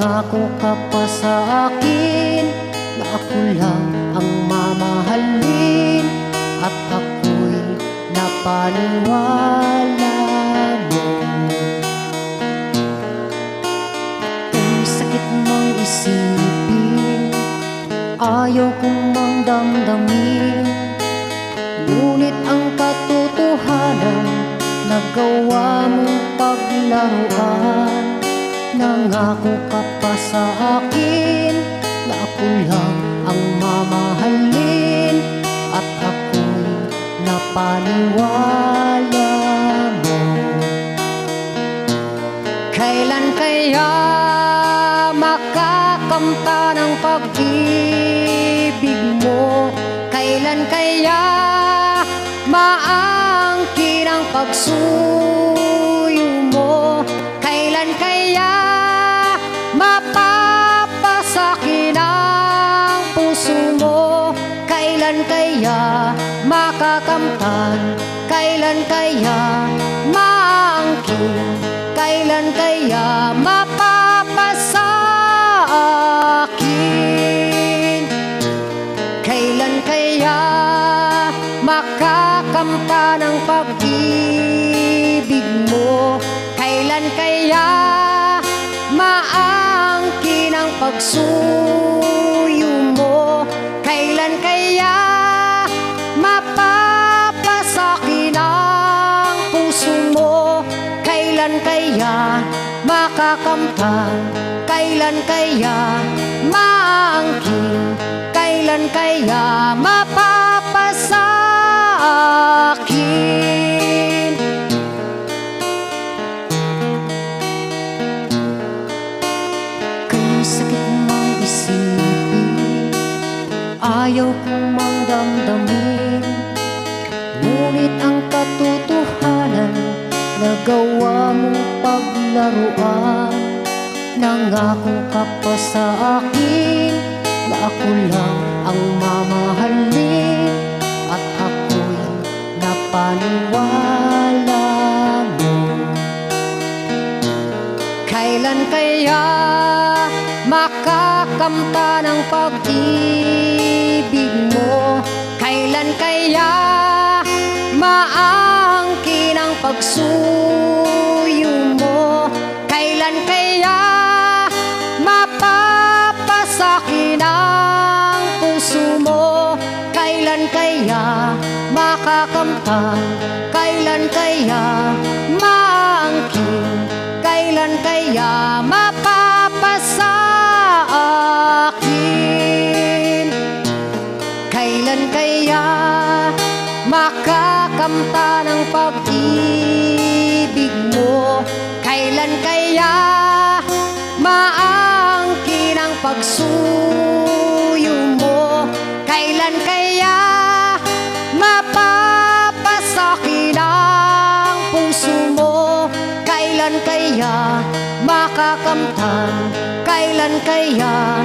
Nangako ka pa sa akin na ako lang ang mamahalin, at ako'y napaniwala mo. Kung sakit mang isipin, ayaw kong mang damdamin, ngunit ang katotohanan, nagawa mong paglaruan. Nangako ka pa sa akin na ako lang ang mamahalin, at ako'y napaniwala mo. Kailan kaya makakamta ng pag-ibig mo? Kailan kaya maangkin ang pagsuyo mo? Kailan kaya mapapasakin ang puso mo? Kailan kaya makakamtan? Kailan kaya maangkin? Kailan kaya mapapasakin? Kailan kaya makakamtan ang pag-ibig mo? Kailan kaya maangkin ang pagsuyo mo? Kailan kaya mapapasakin ang puso mo? Kailan kaya makakamtan? Kailan kaya maangkin? Kailan kaya mapapasakin? Kung sakit mang isipin, ayaw kong mang damdamin, ngunit ang katotohanan, nagawa mong paglaruan. Nangako ka pa sa akin na ako lang ang mamahalin, at ako'y napaniwala mo. Kailan kaya makakamtan ang pag-ibig mo? Kailan kaya maangkin ang pagsuyo mo? Kailan kaya mapapasakin ang puso mo? Kailan kaya makakamtan? Kailan kaya maangkin? Kailan kaya mapapasakin? Kailan kaya makakamtan ang pag-ibig mo? Kailan kaya maangkin ang pagsuyo mo? Kailan kaya mapapasakin ang puso mo? Kailan kaya makakamtan? Kailan kaya